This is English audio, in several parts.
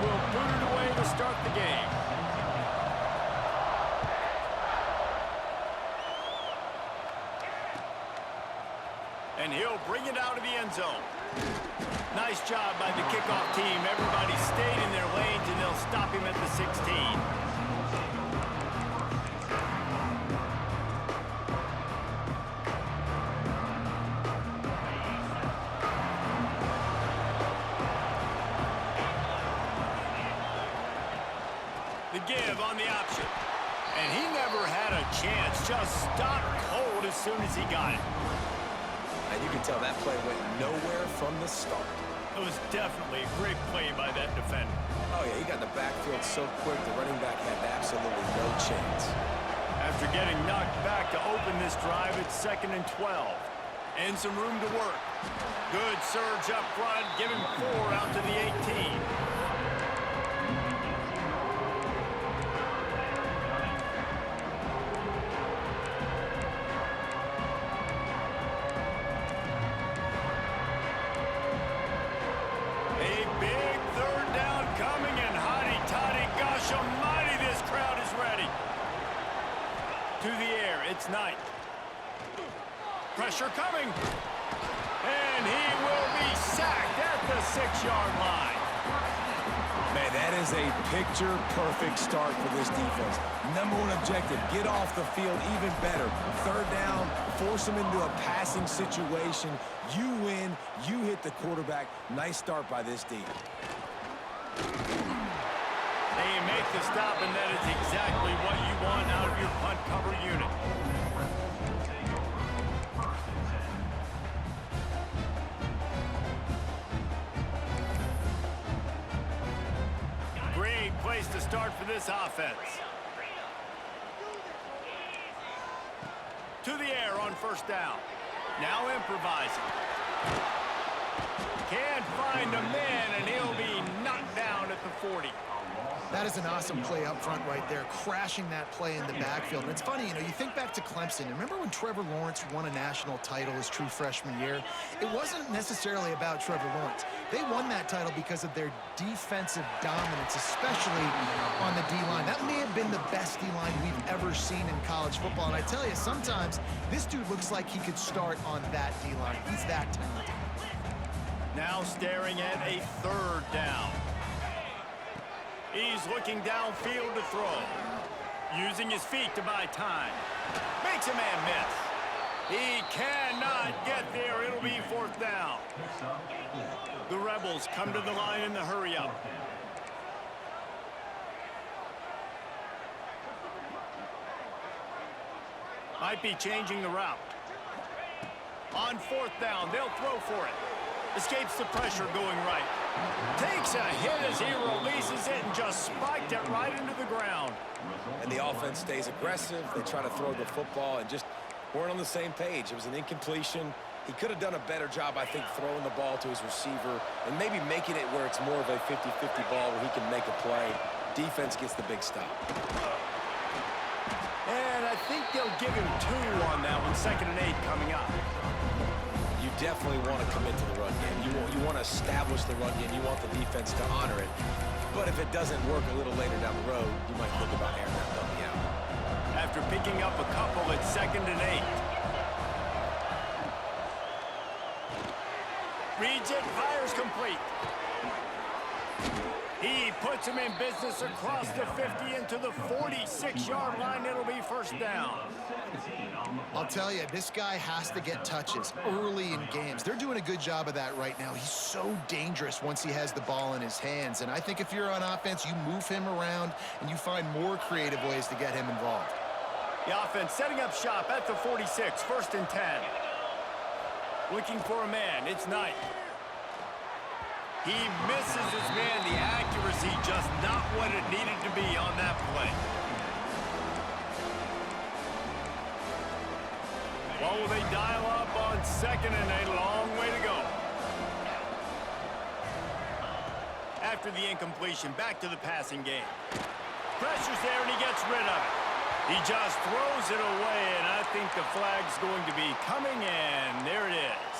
will boot it away to start the game. And he'll bring it out of the end zone. Nice job by the kickoff team. Everybody stayed in their lanes, and they'll stop him at the 16. The give on the option. And he never had a chance. Just stopped cold as soon as he got it. And you can tell that play went nowhere from the start. It was definitely a great play by that defender. Oh, yeah, he got in the backfield so quick, the running back had absolutely no chance. After getting knocked back to open this drive, it's 2nd and 12. And some room to work. Good surge up front, give him 4 out to the 18. To the air, it's Knight. Pressure coming. And he will be sacked at the 6-yard line. Man, that is a picture-perfect start for this defense. Number one objective, get off the field even better. 3rd down, force them into a passing situation. You win, you hit the quarterback. Nice start by this team. They make the stop, and that is exactly what you want out of your punt cover unit. Great place to start for this offense. To the air on 1st down. Now improvising. Can't find a man, and he'll be knocked down at the 40. That is an awesome play up front right there, crashing that play in the backfield. And it's funny, you think back to Clemson. Remember when Trevor Lawrence won a national title his true freshman year? It wasn't necessarily about Trevor Lawrence. They won that title because of their defensive dominance, especially on the D-line. That may have been the best D-line we've ever seen in college football. And I tell you, sometimes this dude looks like he could start on that D-line. He's that talented. Now staring at a 3rd down. He's looking downfield to throw. Using his feet to buy time. Makes a man miss. He cannot get there. It'll be 4th down. The Rebels come to the line in the hurry-up. Might be changing the route. On 4th down, they'll throw for it. Escapes the pressure going right. Takes a hit as he releases it and just spiked it right into the ground. And the offense stays aggressive. They try to throw the football and just weren't on the same page. It was an incompletion. He could have done a better job, I think, throwing the ball to his receiver and maybe making it where it's more of a 50-50 ball where he can make a play. Defense gets the big stop. And I think they'll give him 2 on that one. 2nd and 8 coming up. You definitely want to commit to the run game. You want to establish the run game. You want the defense to honor it. But if it doesn't work a little later down the road, you might think about airing that dummy out. After picking up a couple, it's 2nd and 8. Reads it, fires complete. He puts him in business across the 50 into the 46-yard line. It'll be 1st down. I'll tell you, this guy has to get touches early in games. They're doing a good job of that right now. He's so dangerous once he has the ball in his hands. And I think if you're on offense, you move him around and you find more creative ways to get him involved. The offense setting up shop at the 46, 1st and 10. Looking for a man, it's Knight. He misses his man. The accuracy just not what it needed to be on that play. What will they dial up on 2nd and a long way to go? After the incompletion, back to the passing game. Pressure's there and he gets rid of it. He just throws it away, and I think the flag's going to be coming in. There it is.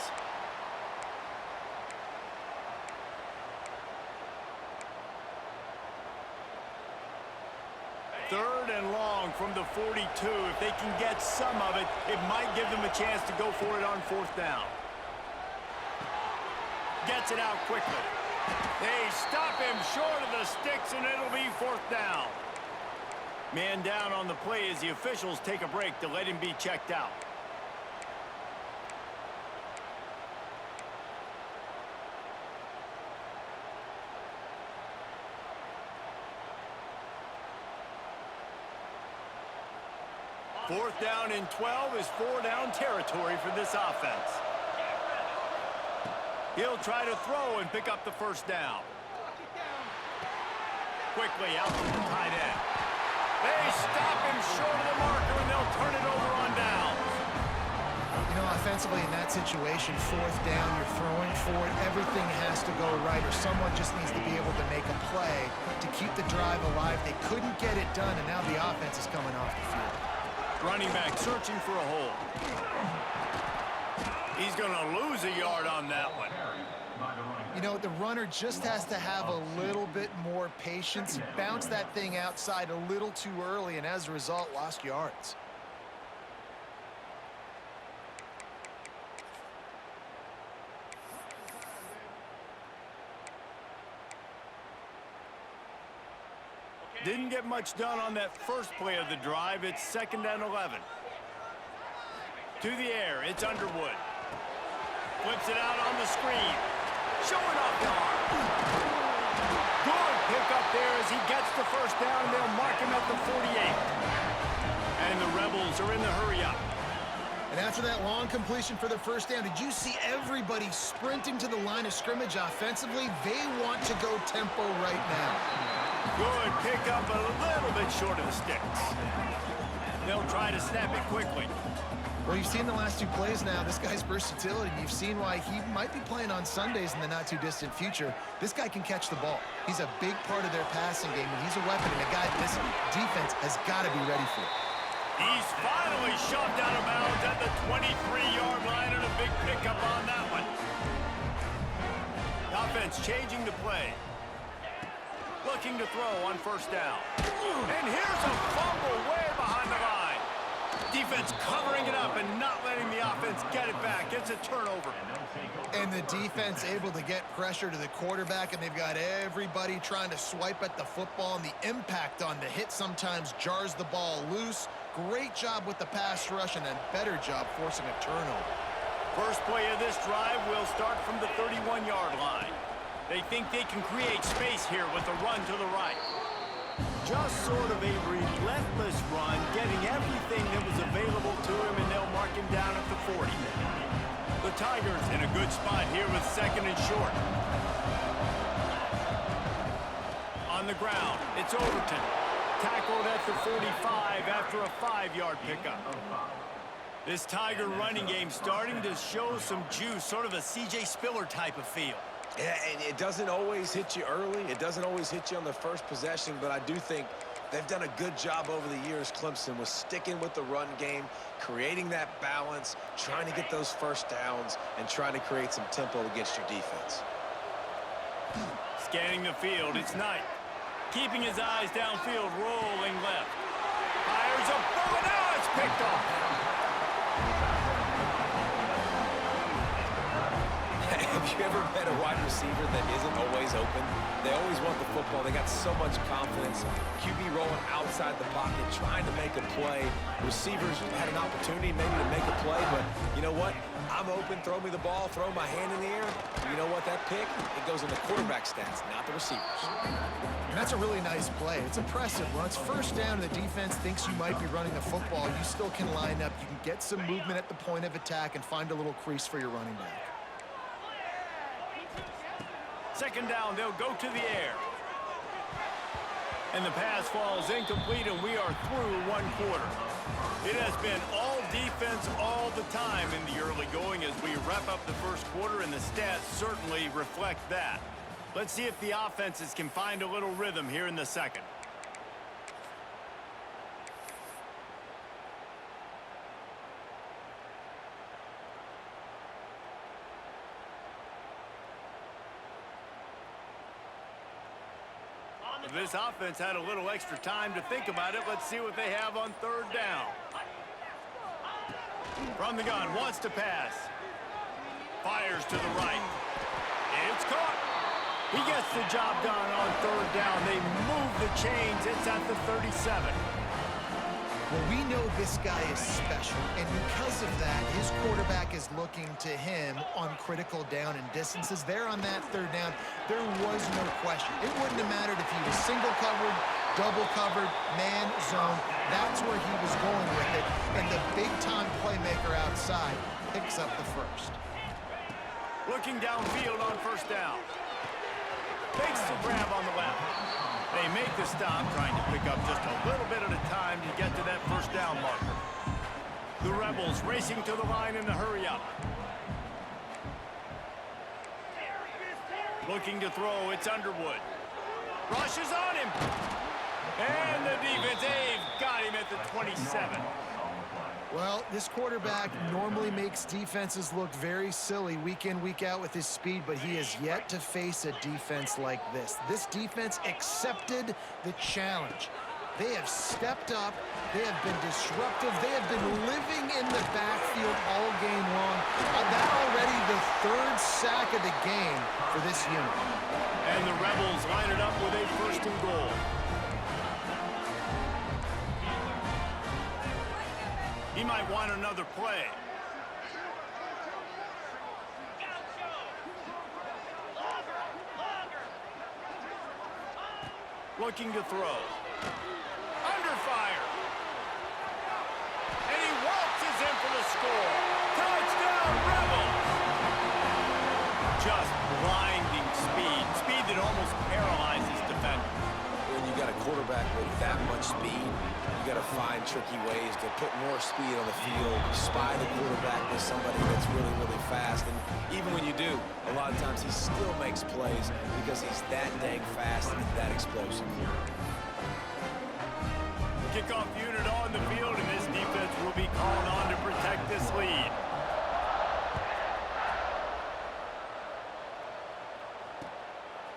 Third and long from the 42. If they can get some of it, it might give them a chance to go for it on fourth down. Gets it out quickly. They stop him short of the sticks, and it'll be fourth down. Man down on the play as the officials take a break to let him be checked out. Fourth down and 12 is four-down territory for this offense. He'll try to throw and pick up the first down. Quickly out to the tight end. They stop him short of the marker, and they'll turn it over on downs. You know, offensively in that situation, fourth down, you're throwing for it. Everything has to go right, or someone just needs to be able to make a play to keep the drive alive. They couldn't get it done, and now the offense is coming off the field. Running back searching for a hole. He's going to lose a yard on that one. You know, the runner just has to have a little bit more patience. He bounced that thing outside a little too early, and as a result, lost yards. Didn't get much done on that first play of the drive. It's second and 11. To the air, it's Underwood. Flips it out on the screen. Showing off the arm. Good pick up there as he gets the first down. They'll mark him at the 48. And the Rebels are in the hurry-up. And after that long completion for the first down, did you see everybody sprinting to the line of scrimmage offensively? They want to go tempo right now. Good pick up, a little bit short of the sticks. They'll try to snap it quickly. Well, you've seen the last two plays now, this guy's versatility, and you've seen why he might be playing on Sundays in the not-too-distant future. This guy can catch the ball. He's a big part of their passing game, and he's a weapon, and a guy this defense has got to be ready for. He's finally shoved out of bounds at the 23-yard line, and a big pickup on that one. Offense changing the play. Looking to throw on first down. And here's a fumble way behind the line. Defense covering it up and not letting the offense get it back. It's a turnover. And the defense able to get pressure to the quarterback, and they've got everybody trying to swipe at the football, and the impact on the hit sometimes jars the ball loose. Great job with the pass rush, and a better job forcing a turnover. First play of this drive will start from the 31-yard line. They think they can create space here with a run to the right. Just sort of a relentless run, getting everything that was available to him, and they'll mark him down at the 40. The Tigers in a good spot here with second and short. On the ground, it's Overton. Tackled at the 45 after a 5-yard pickup. This Tiger running game starting to show some juice, sort of a C.J. Spiller type of feel. Yeah, and it doesn't always hit you early. It doesn't always hit you on the first possession, but I do think they've done a good job over the years, Clemson, with sticking with the run game, creating that balance, trying to get those first downs, and trying to create some tempo against your defense. Scanning the field, it's Knight. Keeping his eyes downfield, rolling left. Fires a bullet, now it's picked off. Have you ever met a wide receiver that isn't always open? They always want the football. They got so much confidence. QB rolling outside the pocket, trying to make a play. Receivers had an opportunity maybe to make a play, but you know what? I'm open, throw me the ball, throw my hand in the air. You know what? That pick, it goes in the quarterback stats, not the receivers. And that's a really nice play. It's impressive. When it's first down and the defense thinks you might be running the football, you still can line up. You can get some movement at the point of attack and find a little crease for your running back. Second down, they'll go to the air. And the pass falls incomplete, and we are through one quarter. It has been all defense all the time in the early going as we wrap up the first quarter, and the stats certainly reflect that. Let's see if the offenses can find a little rhythm here in the second. This offense had a little extra time to think about it. Let's see what they have on third down. From the gun, wants to pass. Fires to the right. It's caught. He gets the job done on third down. They move the chains. It's at the 37. Well, we know this guy is special, and because of that, his quarterback is looking to him on critical down and distances. There on that third down, there was no question. It wouldn't have mattered if he was single covered, double covered, man, zone. That's where he was going with it, and the big-time playmaker outside picks up the first. Looking downfield on first down. Makes the grab on the left. They make the stop, trying to pick up just a little bit at a time to get to that first down marker. The Rebels racing to the line in the hurry-up. Looking to throw, it's Underwood. Rushes on him. And the defense, they've got him at the 27. Well, this quarterback normally makes defenses look very silly week in, week out with his speed, but he has yet to face a defense like this. This defense accepted the challenge. They have stepped up. They have been disruptive. They have been living in the backfield all game long. That already the third sack of the game for this unit. And the Rebels line it up with a first and goal. He might want another play. Looking to throw. Under fire. And he waltzes in for the score. Touchdown, Rebels! Just blinding speed. Speed that almost paralyzes defenders. When you got a quarterback with that much speed, you got to find tricky ways to put more speed on the field, spy the quarterback with somebody that's really, really fast. And even when you do, a lot of times he still makes plays because he's that dang fast and that explosive. Kickoff unit on the field, and this defense will be called on to protect this lead.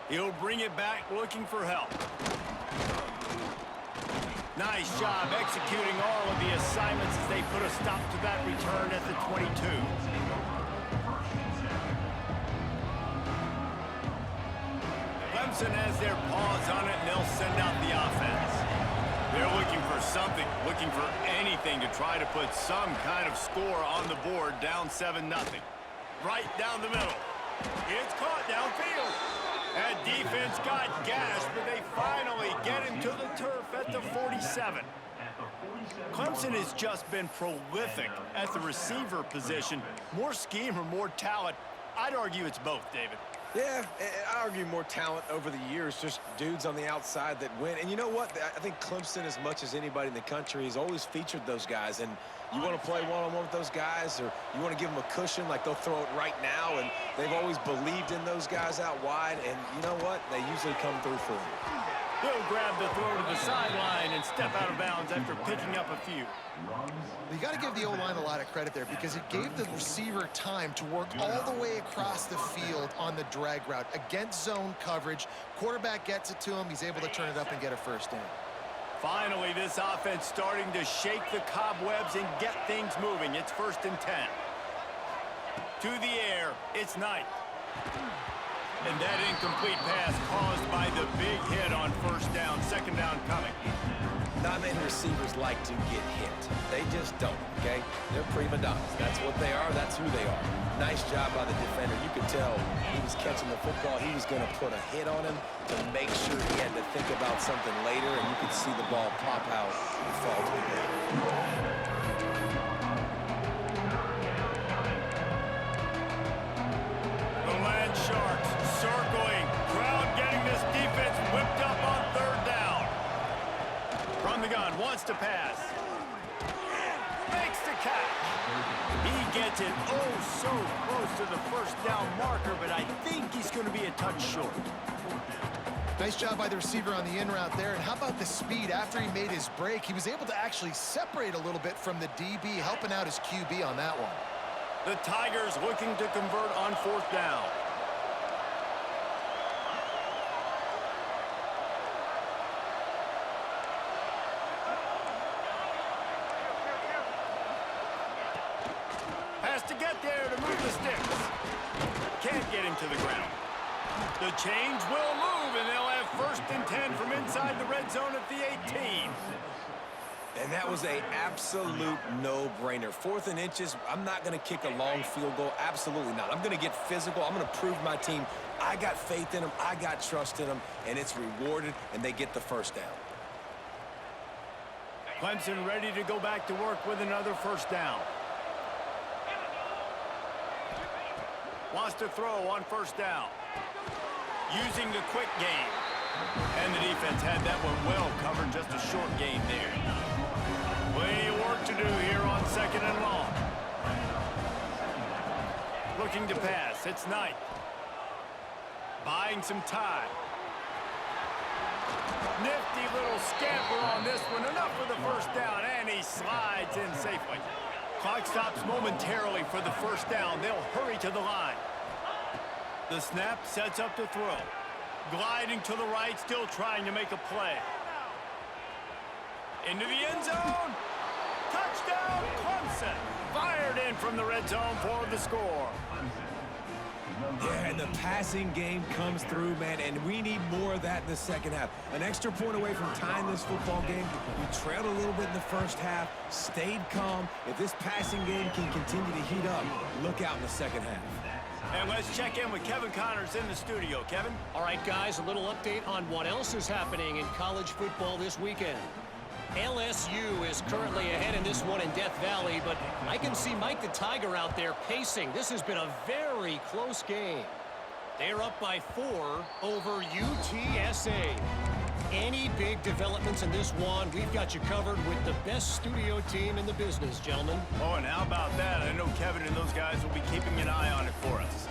He'll bring it back looking for help. Nice job executing all of the assignments as they put a stop to that return at the 22. Clemson has their paws on it, and they'll send out the offense. They're looking for something, looking for anything to try to put some kind of score on the board, down 7-0. Right down the middle. It's caught downfield. That defense got gashed, but they finally get him to the turf at the 47. Clemson has just been prolific at the receiver position. More scheme or more talent? I'd argue it's both, David. Yeah, I argue more talent over the years, just dudes on the outside that win. And you know what? I think Clemson, as much as anybody in the country, has always featured those guys. And you want to play one-on-one with those guys, or you want to give them a cushion like they'll throw it right now, and they've always believed in those guys out wide. And you know what? They usually come through for them. He'll grab the throw to the sideline and step out of bounds after picking up a few. You got to give the O-line a lot of credit there because it gave the receiver time to work all the way across the field on the drag route against zone coverage. Quarterback gets it to him. He's able to turn it up and get a first down. Finally, this offense starting to shake the cobwebs and get things moving. It's 1st and 10. To the air, it's Knight. And that incomplete pass caused by the big hit on first down, second down coming. Not many receivers like to get hit. They just don't, okay? They're prima donnas. That's what they are. That's who they are. Nice job by the defender. You could tell he was catching the football. He was going to put a hit on him to make sure he had to think about something later, and you could see the ball pop out and fall to the ground. Sharks circling, crowd getting this defense whipped up on third down. From the gun, wants to pass. Makes the catch. He gets it oh so close to the first down marker, but I think he's going to be a touch short. Nice job by the receiver on the in route there. And how about the speed after he made his break? He was able to actually separate a little bit from the DB, helping out his QB on that one. The Tigers looking to convert on fourth down. to get there to move the sticks. Can't get him to the ground. The chains will move, and they'll have 1st and 10 from inside the red zone at the 18. And that was an absolute no-brainer. 4th and inches, I'm not going to kick a long field goal. Absolutely not. I'm going to get physical. I'm going to prove my team I got faith in them, I got trust in them, and it's rewarded, and they get the 1st down. Clemson ready to go back to work with another 1st down. Wants to throw on 1st down. Using the quick game. And the defense had that one well covered, just a short gain there. Plenty of work to do here on 2nd and long. Looking to pass. It's Knight. Buying some time. Nifty little scamper on this one. Enough for the 1st down, and he slides in safely. Clock stops momentarily for the 1st down. They'll hurry to the line. The snap sets up the throw. Gliding to the right, still trying to make a play. Into the end zone. Touchdown, Clemson. Fired in from the red zone for the score. Yeah, and the passing game comes through, man, and we need more of that in the 2nd half. An extra point away from tying this football game. We trailed a little bit in the 1st half, stayed calm. If this passing game can continue to heat up, look out in the 2nd half. And let's check in with Kevin Connors in the studio. Kevin? All right, guys, a little update on what else is happening in college football this weekend. LSU is currently ahead in this one in Death Valley, but I can see Mike the Tiger out there pacing. This has been a very close game. They're up by 4 over UTSA. Any big developments in this one, we've got you covered with the best studio team in the business, gentlemen. Oh, and how about that? I know Kevin and those guys will be keeping an eye on it for us.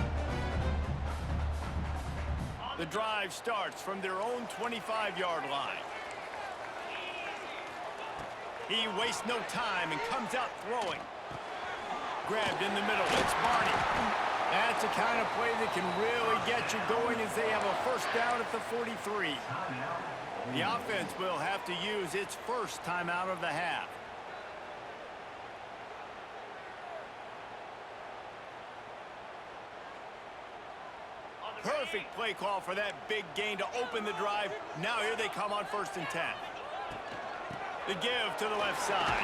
The drive starts from their own 25-yard line. He wastes no time and comes out throwing. Grabbed in the middle. It's Barney. That's the kind of play that can really get you going as they have a 1st down at the 43. The offense will have to use its 1st timeout of the half. Perfect play call for that big gain to open the drive. Now here they come on 1st and 10. The give to the left side.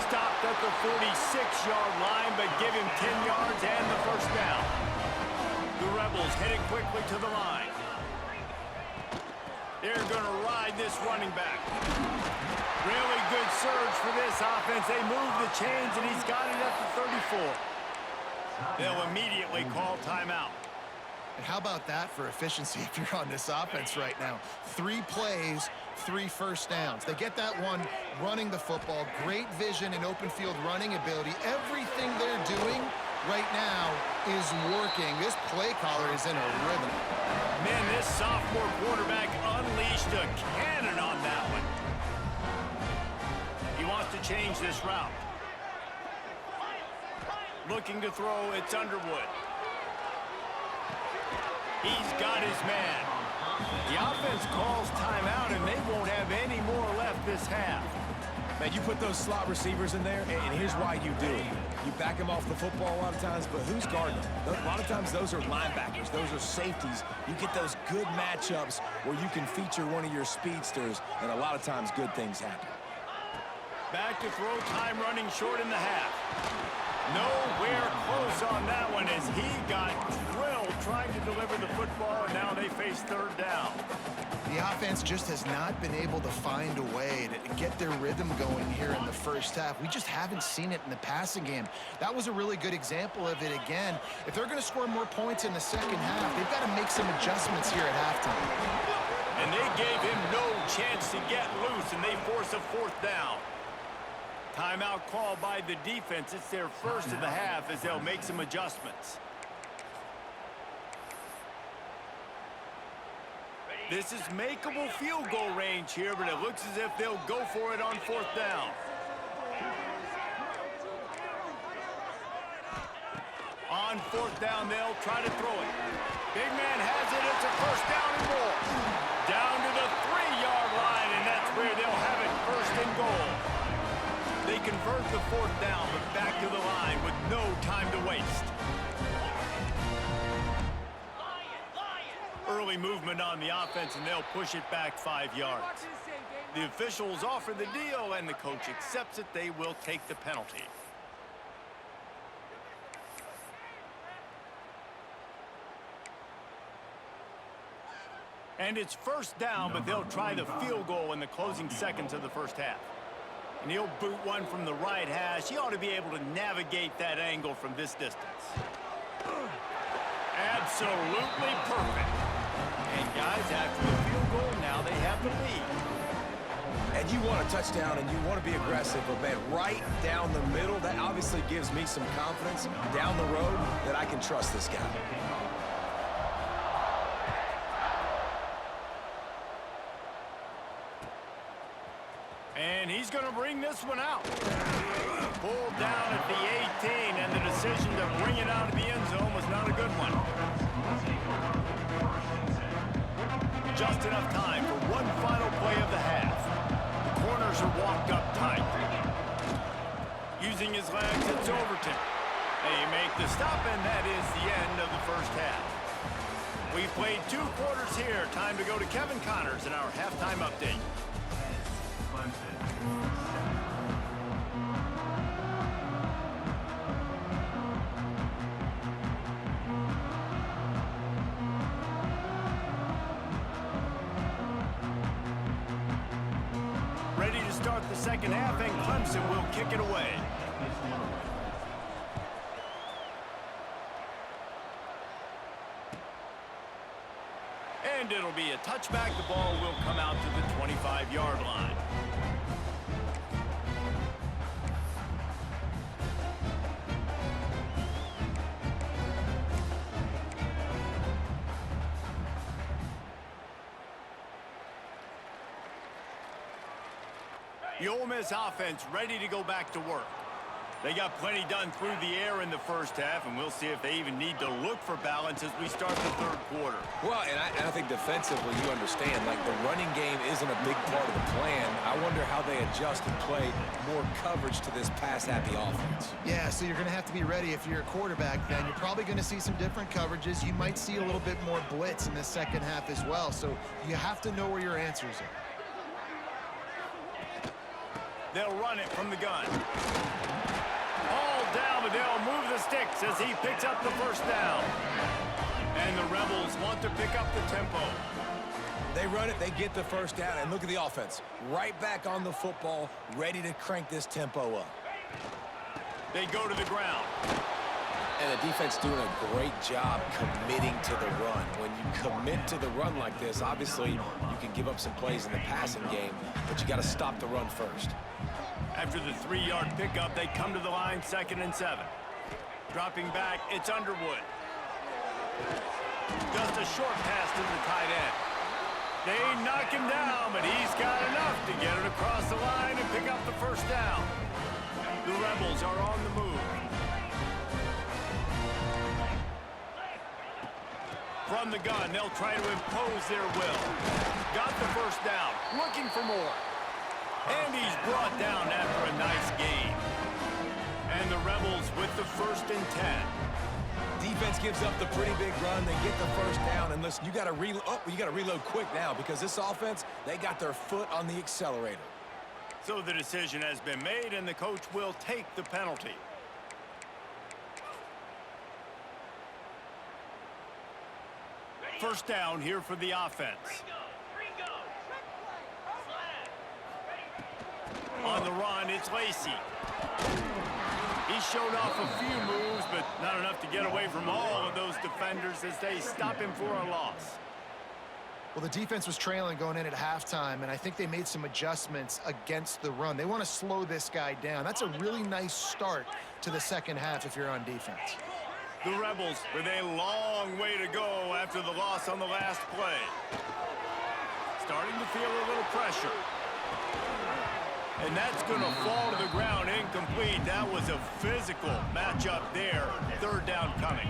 Stopped at the 46-yard line, but give him 10 yards and the 1st down. The Rebels headed quickly to the line. They're going to ride this running back. Really good surge for this offense. They move the chains, and he's got it at the 34. They'll immediately call timeout. And how about that for efficiency if you're on this offense right now? 3 plays, 3 1st downs. They get that one running the football. Great vision and open field running ability. Everything they're doing right now is working. This play caller is in a rhythm. Man, this sophomore quarterback unleashed a cannon on that one. He wants to change this route. Looking to throw, it's Underwood. He's got his man. The offense calls timeout, and they won't have any more left this half. Man, you put those slot receivers in there, and here's why you do it. You back them off the football a lot of times, but who's guarding them? A lot of times those are linebackers. Those are safeties. You get those good matchups where you can feature one of your speedsters, and a lot of times good things happen. Back to throw, time running short in the half. Nowhere close on that one as he got drilled trying to deliver the football, and now they face 3rd down. The offense just has not been able to find a way to get their rhythm going here in the 1st half. We just haven't seen it in the passing game. That was a really good example of it again. If they're going to score more points in the 2nd half, they've got to make some adjustments here at halftime. And they gave him no chance to get loose, and they force a 4th down. Timeout called by the defense. It's their 1st of the half as they'll make some adjustments. This is makeable field goal range here, but it looks as if they'll go for it on 4th down. On 4th down, they'll try to throw it. Big man has it. It's a 1st down and more. Down to the 3-yard line, and that's where they'll have it 1st and goal. They can convert the fourth down, but back to the line with no time to waste. Early movement on the offense, and they'll push it back 5 yards. The officials offer the deal, and the coach accepts it. They will take the penalty. And it's first down, but they'll try the field goal in the closing seconds of the first half. And he'll boot one from the right hash. He ought to be able to navigate that angle from this distance. Absolutely perfect. And guys, after the field goal, now they have the lead. And you want a touchdown and you want to be aggressive, but man, right down the middle, that obviously gives me some confidence down the road that I can trust this guy. And he's going to bring this one out. Pulled down at the 18, and the decision to bring it out of the end zone was not a good one. Just enough time for one final play of the half. The corners are walked up tight. Using his legs, it's Overton. They make the stop, and that is the end of the first half. We've played 2 quarters here. Time to go to Kevin Connors in our halftime update. Ready to start the second half, and Clemson will kick it away. And it'll be a touchback. The ball will come out to the 25-yard line. The Ole Miss offense ready to go back to work. They got plenty done through the air in the first half, and we'll see if they even need to look for balance as we start the third quarter. Well, and I think defensively you understand, like the running game isn't a big part of the plan. I wonder how they adjust and play more coverage to this pass-happy offense. Yeah, so you're going to have to be ready if you're a quarterback then. You're probably going to see some different coverages. You might see a little bit more blitz in the second half as well, so you have to know where your answers are. They'll run it from the gun. All down, but they'll move the sticks as he picks up the first down. And the Rebels want to pick up the tempo. They run it, they get the first down, and look at the offense. Right back on the football, ready to crank this tempo up. They go to the ground. And the defense doing a great job committing to the run. When you commit to the run like this, obviously you can give up some plays in the passing game, but you got to stop the run first. After the 3-yard pickup, they come to the line 2nd and 7. Dropping back, it's Underwood. Just a short pass to the tight end. They knock him down, but he's got enough to get it across the line and pick up the first down. The Rebels are on the move. From the gun, they'll try to impose their will. Got the first down, looking for more. And he's brought down after a nice gain. And the Rebels with the 1st and 10. Defense gives up the pretty big run. They get the first down. And listen, you got to reload quick now because this offense, they got their foot on the accelerator. So the decision has been made, and the coach will take the penalty. First down here for the offense. On the run, it's Lacey. He showed off a few moves, but not enough to get away from all of those defenders as they stop him for a loss. Well, the defense was trailing going in at halftime, and I think they made some adjustments against the run. They want to slow this guy down. That's a really nice start to the second half if you're on defense. The Rebels with a long way to go after the loss on the last play. Starting to feel a little pressure. And that's going to fall to the ground incomplete. That was a physical matchup there. 3rd down coming.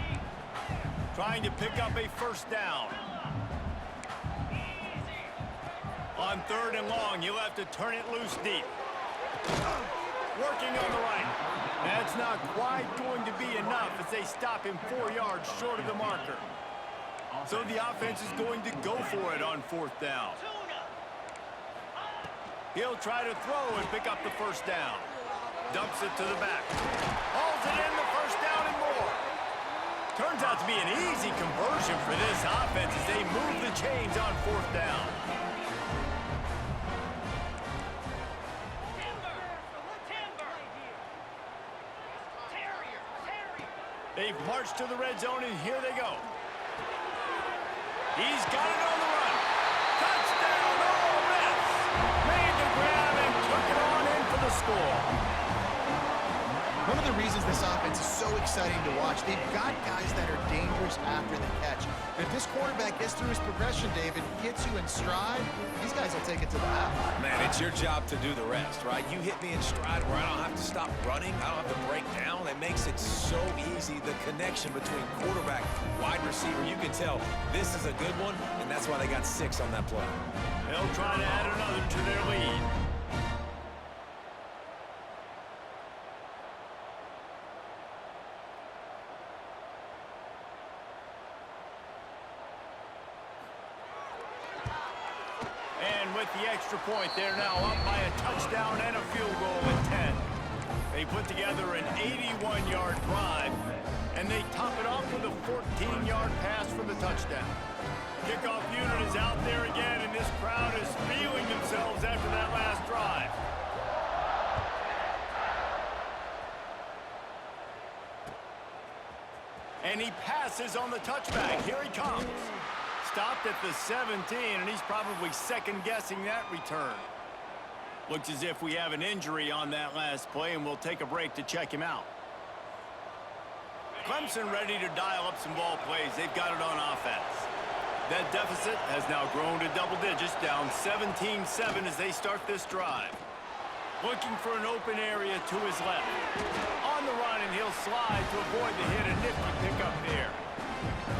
Trying to pick up a first down. On 3rd and long, you'll have to turn it loose deep. Working on the right. That's not quite going to be enough as they stop him 4 yards short of the marker. So the offense is going to go for it on 4th down. He'll try to throw and pick up the first down. Dumps it to the back. Hauls it in, the first down and more. Turns out to be an easy conversion for this offense as they move the chains on 4th down. They've marched to the red zone, and here they go. He's got it on the run. Touchdown, Ole Miss. Made the grab and took it on in for the score. One of the reasons this offense is so exciting to watch, they've got guys that are dangerous after the catch. If this quarterback gets through his progression, David, hits you in stride, these guys will take it to the house. Man, it's your job to do the rest, right? You hit me in stride where I don't have to stop running. I don't have to break down. It makes it so easy. The connection between quarterback, wide receiver, you can tell this is a good one, and that's why they got 6 on that play. They'll try to add another to their lead. With the extra point, they're now up by a touchdown and a field goal at 10. They put together an 81-yard drive, and they top it off with a 14-yard pass for the touchdown. Kickoff unit is out there again, and this crowd is feeling themselves after that last drive. And he passes on the touchback. Here he comes. Stopped at the 17, and he's probably second-guessing that return. Looks as if we have an injury on that last play, and we'll take a break to check him out. Clemson ready to dial up some ball plays. They've got it on offense. That deficit has now grown to double digits, down 17-7 as they start this drive. Looking for an open area to his left. On the run, and he'll slide to avoid the hit, a nifty pickup there.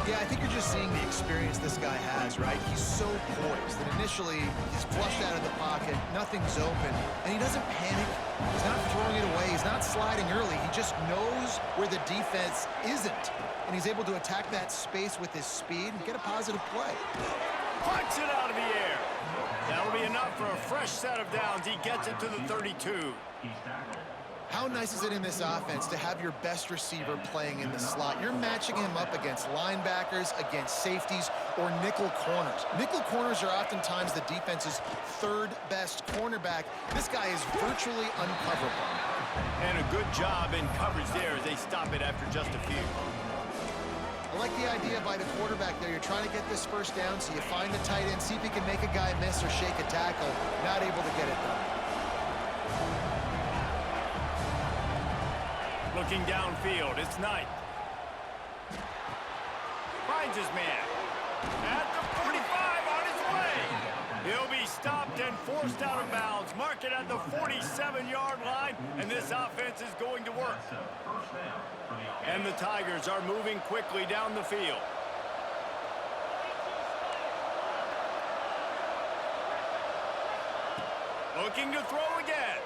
Yeah, I think you're just seeing the experience this guy has, right? He's so poised that initially he's flushed out of the pocket, nothing's open, and he doesn't panic. He's not throwing it away. He's not sliding early. He just knows where the defense isn't, and he's able to attack that space with his speed and get a positive play. Punch it out of the air. That'll be enough for a fresh set of downs. He gets it to the 32. How nice is it in this offense to have your best receiver playing in the slot? You're matching him up against linebackers, against safeties, or nickel corners. Nickel corners are oftentimes the defense's 3rd best cornerback. This guy is virtually uncoverable. And a good job in coverage there as they stop it after just a few. I like the idea by the quarterback there. You're trying to get this first down, so you find the tight end, see if he can make a guy miss or shake a tackle. Not able to get it done. Looking downfield, it's Knight. Finds his man. At the 45 on his way. He'll be stopped and forced out of bounds. Mark it at the 47-yard line, and this offense is going to work. And the Tigers are moving quickly down the field. Looking to throw again.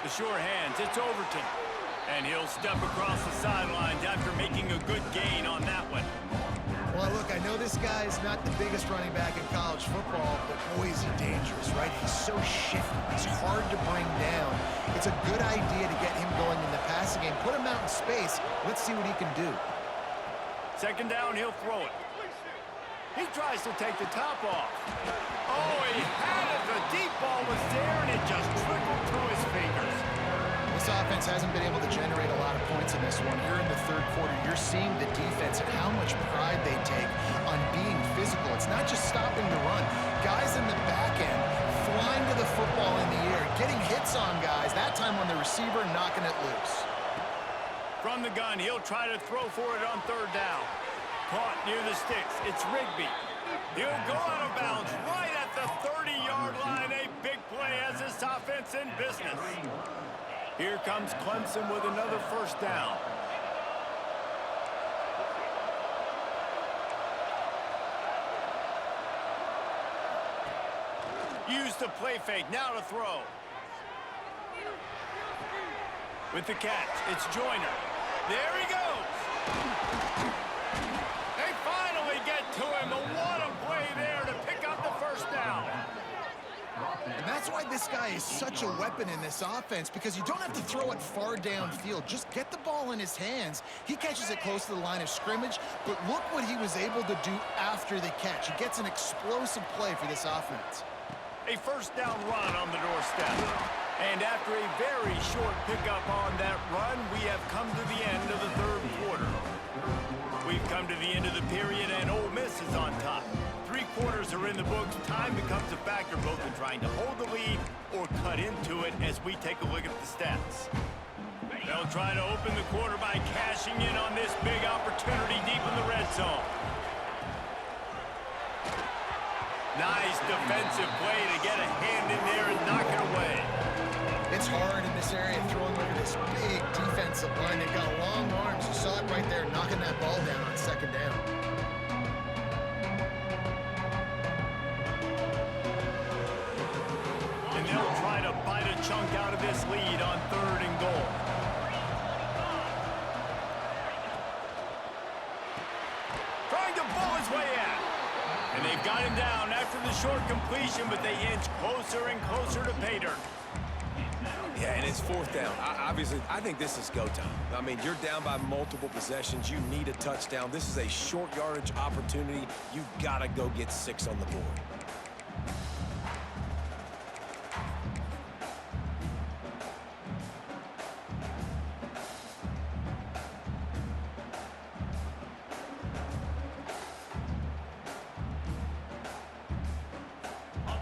The sure hands, it's Overton. And he'll step across the sidelines after making a good gain on that one. Well, look, I know this guy is not the biggest running back in college football, but boy, is he dangerous, right? He's so shifty. He's hard to bring down. It's a good idea to get him going in the passing game. Put him out in space. Let's see what he can do. Second down, he'll throw it. He tries to take the top off. Oh, he had it. The deep ball was there, and it just trickled through his fingers. This offense hasn't been able to generate a lot of points in this one. Here in the 3rd quarter, you're seeing the defense and how much pride they take on being physical. It's not just stopping the run. Guys in the back end flying to the football in the air, getting hits on guys, that time on the receiver, knocking it loose. From the gun, he'll try to throw for it on 3rd down. Caught near the sticks. It's Rigby. He'll go out of bounds right at the 30-yard line. A big play as this offense in business. Here comes Clemson with another first down. Use the play fake. Now to throw. With the catch, it's Joyner. There he goes. They finally get to him. What a play there to pick up the first down. And that's why this guy is such a weapon in this offense, because you don't have to throw it far downfield. Just get the ball in his hands. He catches it close to the line of scrimmage, but look what he was able to do after the catch. He gets an explosive play for this offense. A first down run on the doorstep. And after a very short pickup on that run, we have come to the end of the third quarter. We've come to the end of the period, and Ole Miss is on top. 3 quarters are in the books. Time becomes a factor both in trying to hold the lead or cut into it as we take a look at the stats. They'll try to open the quarter by cashing in on this big opportunity deep in the red zone. Nice defensive play to get a hand in there and knock it away. It's hard in this area throwing over this big defensive line. They've got long arms. You saw it right there, knocking that ball down on second down. And they'll try to bite a chunk out of this lead on 3rd and goal. Trying to bull his way out. And they've got him down after the short completion, but they inch closer and closer to pay dirt. Yeah, and it's 4th down. Obviously, I think this is go time. I mean, you're down by multiple possessions. You need a touchdown. This is a short yardage opportunity. You got to go get 6 on the board.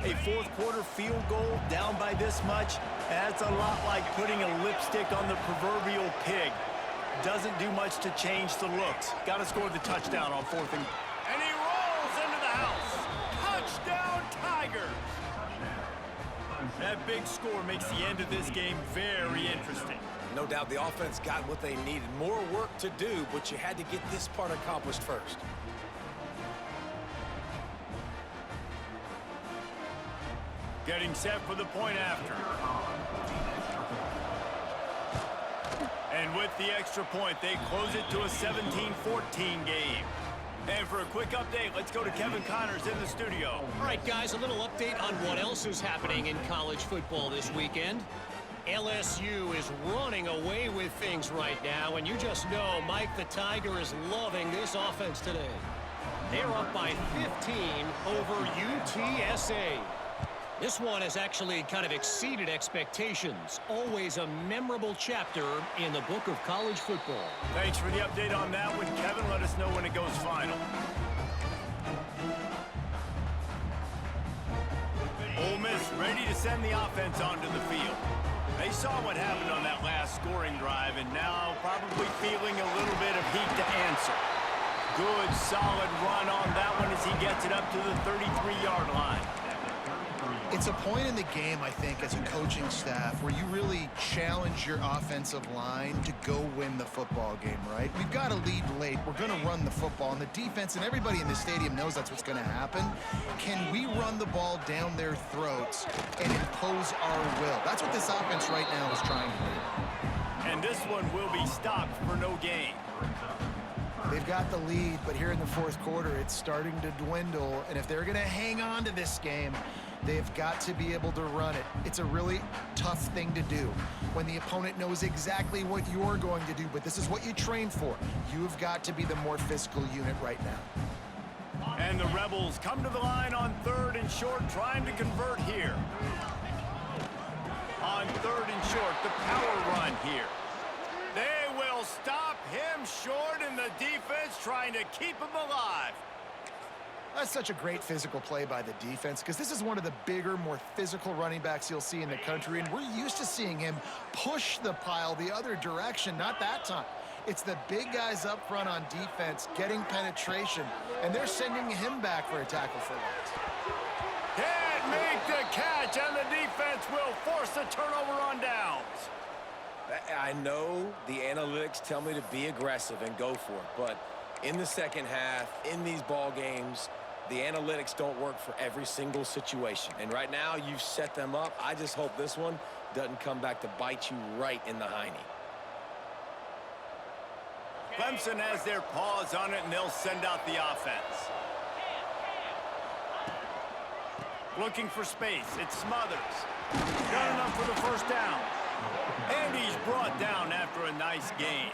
A 4th quarter field goal down by this much, that's a lot like putting a lipstick on the proverbial pig. Doesn't do much to change the looks. Got to score the touchdown on 4th and... And he rolls into the house. Touchdown, Tigers! That big score makes the end of this game very interesting. No doubt the offense got what they needed. More work to do, but you had to get this part accomplished first. Getting set for the point after. And with the extra point, they close it to a 17-14 game. And for a quick update, let's go to Kevin Connors in the studio. All right, guys, a little update on what else is happening in college football this weekend. LSU is running away with things right now, and you just know Mike the Tiger is loving this offense today. They're up by 15 over UTSA. This one has actually kind of exceeded expectations. Always a memorable chapter in the book of college football. Thanks for the update on that one, Kevin. Let us know when it goes final. Ole Miss ready to send the offense onto the field. They saw what happened on that last scoring drive, and now probably feeling a little bit of heat to answer. Good, solid run on that one as he gets it up to the 33-yard line. It's a point in the game, I think, as a coaching staff where you really challenge your offensive line to go win the football game, right? We've got to lead late. We're going to run the football, and the defense and everybody in the stadium knows that's what's going to happen. Can we run the ball down their throats and impose our will? That's what this offense right now is trying to do. And this one will be stopped for no gain. They've got the lead, but here in the 4th quarter, it's starting to dwindle, and if they're going to hang on to this game, they've got to be able to run it. It's a really tough thing to do when the opponent knows exactly what you're going to do, but this is what you train for. You've got to be the more physical unit right now. And the Rebels come to the line on 3rd and short, trying to convert here. On 3rd and short, the power run here. They will stop him short, and the defense trying to keep him alive. That's such a great physical play by the defense, because this is one of the bigger, more physical running backs you'll see in the country, and we're used to seeing him push the pile the other direction. Not that time. It's the big guys up front on defense getting penetration, and they're sending him back for a tackle for loss. Can't make the catch, and the defense will force the turnover on downs. I know the analytics tell me to be aggressive and go for it, but in the second half, in these ball games, The analytics don't work for every single situation. And right now, you've set them up. I just hope this one doesn't come back to bite you right in the hiney. Clemson has their paws on it, and they'll send out the offense. Looking for space. It Smothers. Got enough for the first down. And he's brought down after a nice gain.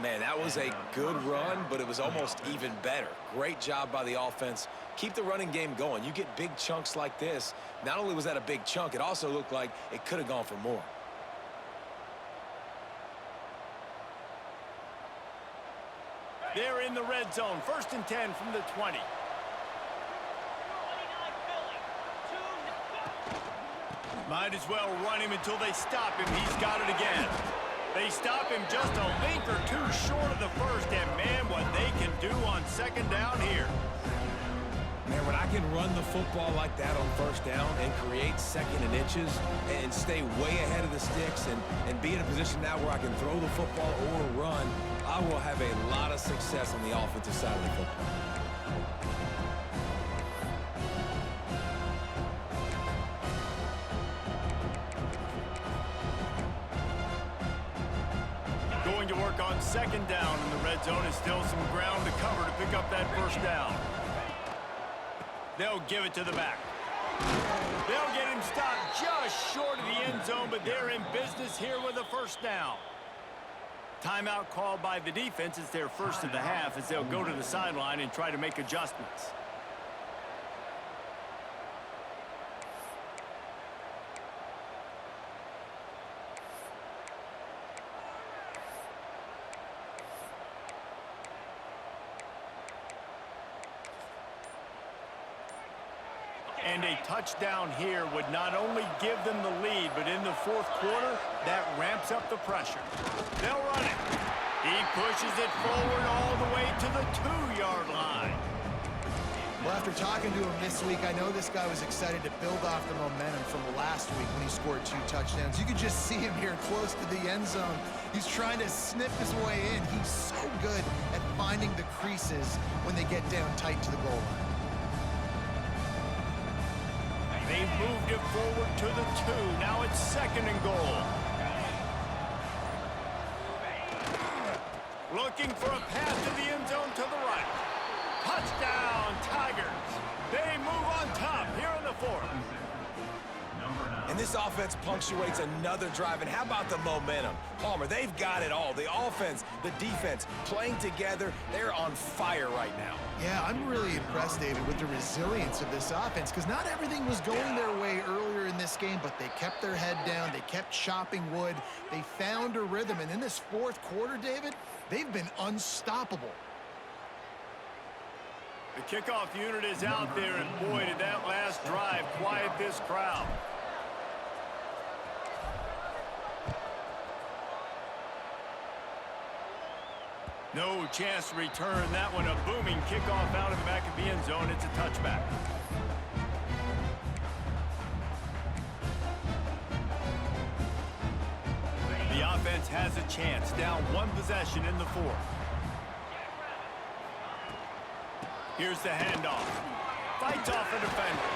Man, that was a good run, but it was almost even better. Great job by the offense. Keep the running game going. You get big chunks like this. Not only was that a big chunk, it also looked like it could have gone for more. They're in the red zone. 1st and 10 from the 20. Might as well run him until they stop him. He's got it again. They stop him just a link or two short of the first, and man, what they can do on 2nd down here. Man, when I can run the football like that on 1st down and create 2nd and inches and stay way ahead of the sticks and be in a position now where I can throw the football or run, I will have a lot of success on the offensive side of the football. Going to work on 2nd down, and the red zone is still some ground to cover to pick up that 1st down. They'll give it to the back. They'll get him stopped just short of the end zone, but they're in business here with a 1st down. Timeout called by the defense. It's their first of the half as they'll go to the sideline and try to make adjustments. And a touchdown here would not only give them the lead, but in the 4th quarter, that ramps up the pressure. They'll run it. He pushes it forward all the way to the 2-yard line. Well, after talking to him this week, I know this guy was excited to build off the momentum from last week when he scored 2 touchdowns. You could just see him here close to the end zone. He's trying to snip his way in. He's so good at finding the creases when they get down tight to the goal line. They've moved it forward to the 2. Now it's 2nd and goal. Looking for a pass to the end zone to the right. Touchdown, Tigers. They move on top here in the 4th. And this offense punctuates another drive. And how about the momentum? Palmer, they've got it all. The offense, the defense, playing together. They're on fire right now. Yeah, I'm really impressed, David, with the resilience of this offense because not everything was going their way earlier in this game, but they kept their head down. They kept chopping wood. They found a rhythm. And in this 4th quarter, David, they've been unstoppable. The kickoff unit is out there, and boy, did that last drive quiet this crowd. No chance to return that one. A booming kickoff out of the back of the end zone. It's a touchback. The offense has a chance. Down 1 possession in the 4th. Here's the handoff. Fights off a defender.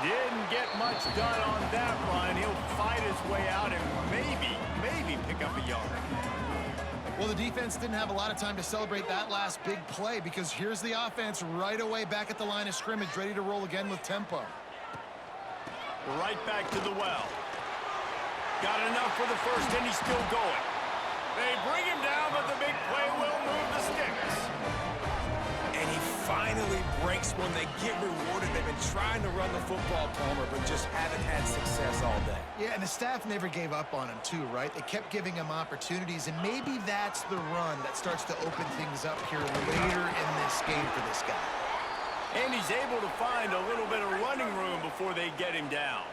Didn't get much done on that run. He'll fight his way out and maybe pick up a yard. Well, the defense didn't have a lot of time to celebrate that last big play because here's the offense right away back at the line of scrimmage, ready to roll again with tempo. Right back to the well. Got enough for the 1st, and he's still going. They bring him down, but the big play will move the sticks. And he finally breaks when they get rewarded. They've been trying to run the football, Palmer, but just haven't had success all day. Yeah, and the staff never gave up on him too, right? They kept giving him opportunities, and maybe that's the run that starts to open things up here later in this game for this guy. And he's able to find a little bit of running room before they get him down.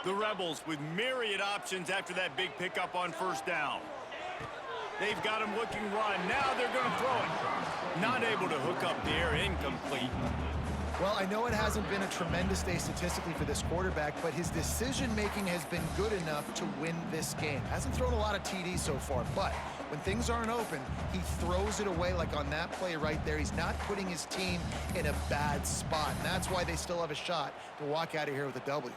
The Rebels with myriad options after that big pickup on first down. They've got him looking run. Now they're going to throw it. Not able to hook up the air, incomplete. Well, I know it hasn't been a tremendous day statistically for this quarterback, but his decision-making has been good enough to win this game. Hasn't thrown a lot of TDs so far, but when things aren't open, he throws it away like on that play right there. He's not putting his team in a bad spot, and that's why they still have a shot to walk out of here with a W.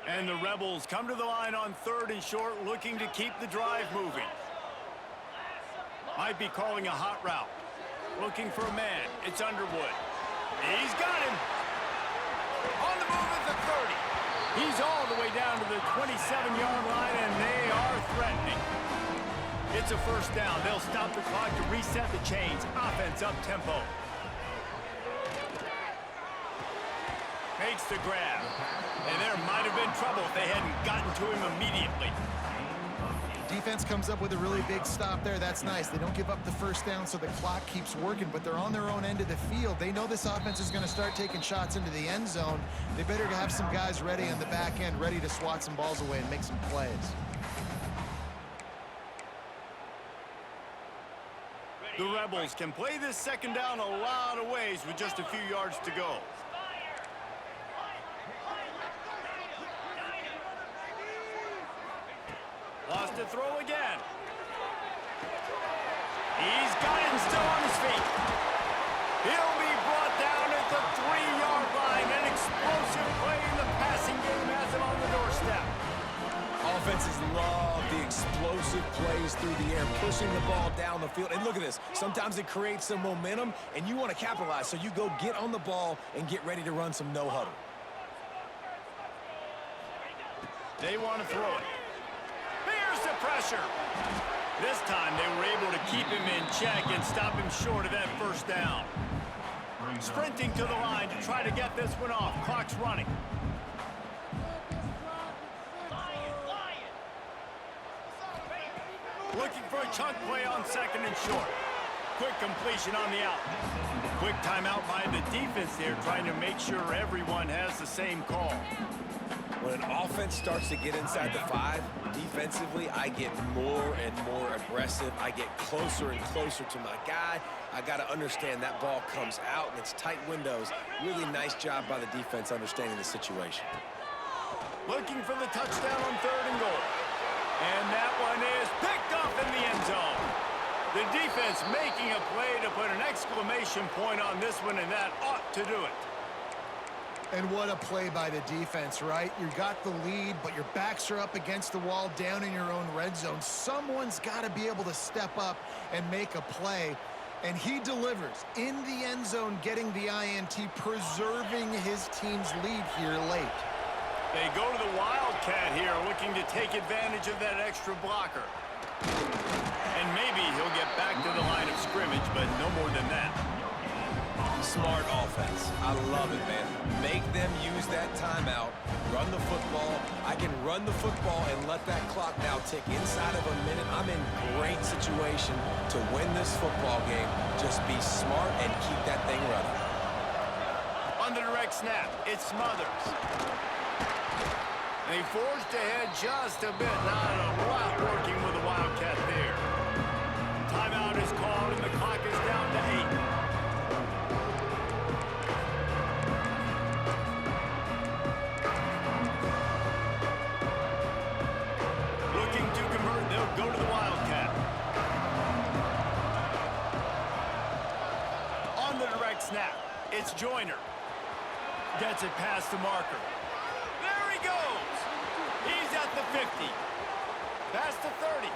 And the Rebels come to the line on 3rd and short, looking to keep the drive moving. Might be calling a hot route. Looking for a man. It's Underwood. He's got him. On the move at the 30. He's all the way down to the 27-yard line, and they are threatening. It's a first down. They'll stop the clock to reset the chains. Offense up tempo. Makes the grab. And there might have been trouble if they hadn't gotten to him immediately. Defense comes up with a really big stop there. That's nice. They don't give up the first down, so the clock keeps working, but they're on their own end of the field. They know this offense is going to start taking shots into the end zone. They better have some guys ready on the back end, ready to swat some balls away and make some plays. The Rebels can play this second down a lot of ways with just a few yards to go. Lost to throw again. He's got him still on his feet. He'll be brought down at the 3-yard line. An explosive play in the passing game has him on the doorstep. Offenses love the explosive plays through the air, pushing the ball down the field. And look at this. Sometimes it creates some momentum, and you want to capitalize. So you go get on the ball and get ready to run some no-huddle. They want to throw it. Here's the pressure. This time they were able to keep him in check and stop him short of that first down. Sprinting to the line to try to get this one off. Clock's running. Looking for a chunk play on 2nd and short. Quick completion on the out. Quick timeout by the defense there, trying to make sure everyone has the same call. When an offense starts to get inside the 5, defensively, I get more and more aggressive. I get closer and closer to my guy. I got to understand that ball comes out and it's tight windows. Really nice job by the defense understanding the situation. Looking for the touchdown on 3rd and goal. And that one is picked up in the end zone. The defense making a play to put an exclamation point on this one, and that ought to do it. And what a play by the defense, right? You got the lead, but your backs are up against the wall down in your own red zone. Someone's got to be able to step up and make a play. And he delivers in the end zone, getting the INT, preserving his team's lead here late. They go to the Wildcat here, looking to take advantage of that extra blocker. And maybe he'll get back to the line of scrimmage, but no more than that. Smart offense. I love it, man. Make them use that timeout. Run the football. I can run the football and let that clock now tick inside of a minute. I'm in great situation to win this football game. Just be smart and keep that thing running. On the direct snap, it's Smothers. They forged ahead just a bit. Not a lot working with the Wildcat there. Timeout is called, and the clock is down to 8. Go to the Wildcat. On the direct snap, it's Joyner. Gets it past the marker. There he goes. He's at the 50. Past the 30.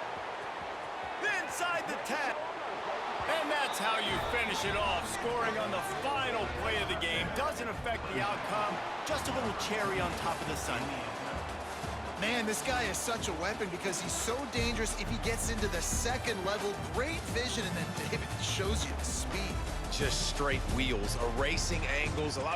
Inside the 10. And that's how you finish it off. Scoring on the final play of the game doesn't affect the outcome. Just a little cherry on top of the sundae. Man, this guy is such a weapon because he's so dangerous if he gets into the second level. Great vision, and then David shows you the speed. Just straight wheels, erasing angles. A lot of